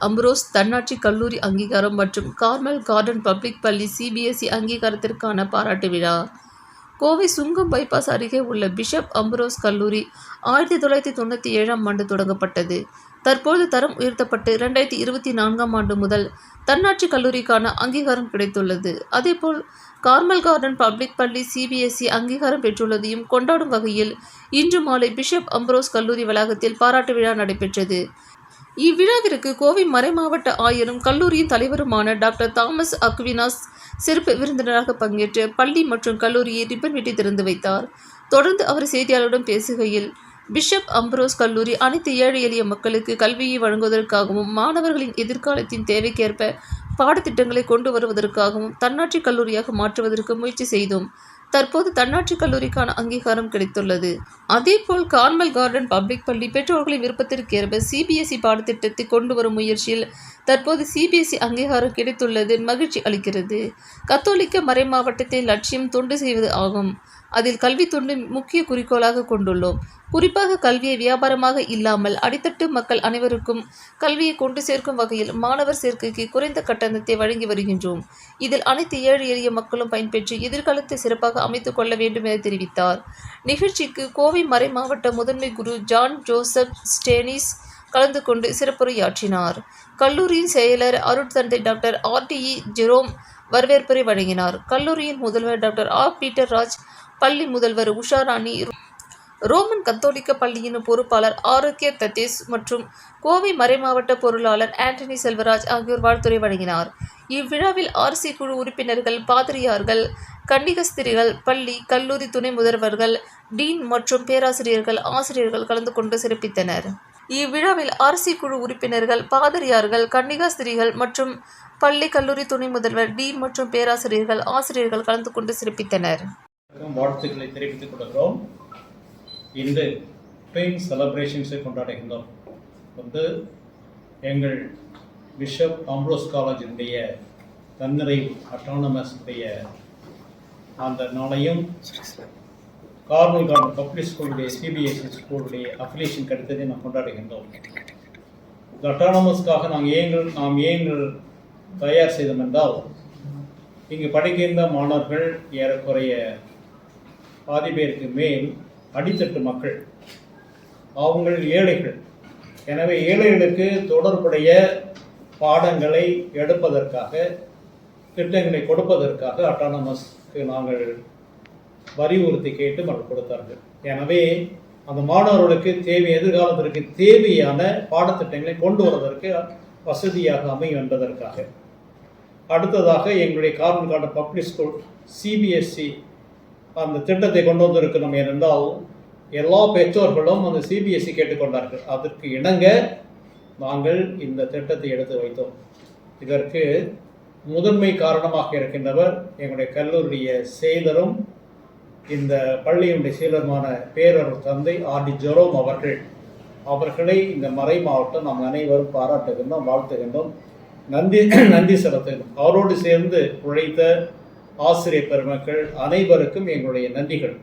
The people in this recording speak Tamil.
அம்ப்ரோஸ் தன்னாட்சி கல்லூரி அங்கீகாரம் மற்றும் கார்மல் கார்டன் பப்ளிக் பள்ளி சிபிஎஸ்இ அங்கீகாரத்திற்கான பாராட்டு விழா. கோவை சுங்கம் பைபாஸ் அருகே உள்ள பிஷப் அம்ப்ரோஸ் கல்லூரி 1997ஆம் ஆண்டு தொடங்கப்பட்டது. தற்போது தரம் உயர்த்தப்பட்டு 2024ஆம் ஆண்டு முதல் தன்னாட்சி கல்லூரிக்கான அங்கீகாரம் கிடைத்துள்ளது. அதேபோல் கார்மல் கார்டன் பப்ளிக் பள்ளி சிபிஎஸ்இ அங்கீகாரம் பெற்றுள்ளதையும் கொண்டாடும் வகையில் இன்று மாலை பிஷப் அம்ப்ரோஸ் கல்லூரி வளாகத்தில் பாராட்டு விழா நடைபெற்றது. இவ்விழாவிற்கு கோவை மறைமாவட்ட ஆயரும் கல்லூரியின் தலைவருமான டாக்டர் தாமஸ் அக்வினாஸ் சிறப்பு விருந்தினராக பங்கேற்று பள்ளி மற்றும் கல்லூரியை ரிப்பன் வெட்டி திறந்து வைத்தார். தொடர்ந்து அவர் செய்தியாளர்களிடம் பேசுகையில், பிஷப் அம்ப்ரோஸ் கல்லூரி அனைத்து ஏழை எளிய மக்களுக்கு கல்வியை வழங்குவதற்காகவும் மாணவர்களின் எதிர்காலத்தின் தேவைக்கேற்ப பாடத்திட்டங்களை கொண்டு வருவதற்காகவும் தன்னாட்சி கல்லூரியாக மாற்றுவதற்கு முயற்சி செய்தோம். தற்போது தன்னாட்சி கல்லூரிக்கான அங்கீகாரம் கிடைத்துள்ளது. அதேபோல் கார்மல் கார்டன் பப்ளிக் பள்ளி பெற்றோர்களின் விருப்பத்திற்கேற்ப சிபிஎஸ்இ பாடத்திட்டத்தை கொண்டு வரும் முயற்சியில் தற்போது சிபிஎஸ்இ அங்கீகாரம் கிடைத்துள்ளது மகிழ்ச்சி அளிக்கிறது. கத்தோலிக்க மறைமாவட்டத்தின் லட்சியம் தொண்டு செய்வது ஆகும். அதில் கல்வி தொண்டு முக்கிய குறிக்கோளாக கொண்டுள்ளோம். குறிப்பாக கல்வியை வியாபாரமாக இல்லாமல் அடித்தட்டு மக்கள் அனைவருக்கும் கல்வியை கொண்டு சேர்க்கும் வகையில் மாணவர் சேர்க்கைக்கு குறைந்த கட்டணத்தை வழங்கி வருகின்றோம். இதில் அனைத்து ஏழை எளிய மக்களும் பயன்பெற்று எதிர்காலத்தை சிறப்பாக அமைத்துக் கொள்ள வேண்டும் என தெரிவித்தார். நிகழ்ச்சிக்கு கோவை மறைமாவட்ட முதன்மை குரு ஜான் ஜோசப் ஸ்டேனிஸ் கலந்து கொண்டு சிறப்புரையாற்றினார். கல்லூரியின் செயலர் அருட்தந்தை டாக்டர் ஆர்டிஇ ஜெரோம் வரவேற்புரை வழங்கினார். கல்லூரியின் முதல்வர் டாக்டர் ஆர் பீட்டர் ராஜ், பள்ளி முதல்வர் உஷா ராணி, ரோமன் கத்தோலிக்க பள்ளியின் பொறுப்பாளர் ஆரோக்கிய தத்தேஸ் மற்றும் கோவை மறைமாவட்ட பொருளாளர் ஆண்டனி செல்வராஜ் ஆகியோர் வாழ்த்துரை வழங்கினார். இவ்விழாவில் ஆர்சி குழு உறுப்பினர்கள், பாதிரியார்கள், கன்னிகஸ்திரிகள், பள்ளி, கல்லூரி துணை முதல்வர்கள், டீன் மற்றும் பேராசிரியர்கள், ஆசிரியர்கள் கலந்து கொண்டு சிறப்பித்தனர். இவ்விழாவில் ஆர்சி குழு உறுப்பினர்கள், பாதிரியார்கள், கன்னிகாஸ்திரிகள் மற்றும் பள்ளி, கல்லூரி துணை முதல்வர், டீன் மற்றும் பேராசிரியர்கள், ஆசிரியர்கள் கலந்து கொண்டு சிறப்பித்தனர். வாழ்த்துக்களை தெரிவித்துக் கொள்கிறோம். இன்று ட்வின் செலிப்ரேஷன்ஸை கொண்டாடுகின்றோம். எங்கள் பிஷப் அம்ப்ரோஸ் காலேஜினுடைய தன்னிறைவு அட்டானமஸ் உடைய அந்த நாளையும் கார்மல் கார்டன் பப்ளிக் ஸ்கூலுடைய சிபிஎஸ்இ ஸ்கூலுடைய அஃபிலியேஷன் கிடைத்ததை நாம் கொண்டாடுகின்றோம். இந்த அட்டானமஸ்க்காக நாம் ஏங்கள் தயார் செய்தோம் என்றால், இங்கு படிக்கின்ற மாணவர்கள் ஏறக்குறைய பாதி பேருக்கு மேல் அடித்தட்டு மக்கள், அவங்கள் ஏழைகள். எனவே ஏழைகளுக்கு தொடர்புடைய பாடங்களை எடுப்பதற்காக, திட்டங்களை கொடுப்பதற்காக அட்டானமஸ்க்கு நாங்கள் வலியுறுத்தி கேட்டு அவர்கள் கொடுத்தார்கள். எனவே அந்த மாணவர்களுக்கு எதிர்காலத்திற்கு தேவையான பாடத்திட்டங்களை கொண்டு வருவதற்கு வசதியாக அமையும் என்பதற்காக. அடுத்ததாக எங்களுடைய Carmel garden public school CBSE அந்த திட்டத்தை கொண்டு வந்திருக்கிறோம். ஏனென்றால் எல்லா பெற்றோர்களும் அந்த சிபிஎஸ்இ கேட்டுக்கொண்டார்கள். அதற்கு இணங்க நாங்கள் இந்த திட்டத்தை எடுத்து வைத்தோம். இதற்கு முதன்மை காரணமாக இருக்கின்றவர் எங்களுடைய கல்லூரிய செயலரும் இந்த பள்ளியினுடைய செயலருமான பேரர் தந்தை ஆர்டி ஜெரோம் அவர்களை இந்த மறை மாவட்டம் நாம் அனைவரும் பாராட்டுகின்றோம், வாழ்த்துகின்றோம், நன்றி செலுத்துகின்றோம். அவரோடு சேர்ந்து உழைத்த ஆசிரியர் பெருமக்கள் அனைவருக்கும் எங்களுடைய நன்றிகள்.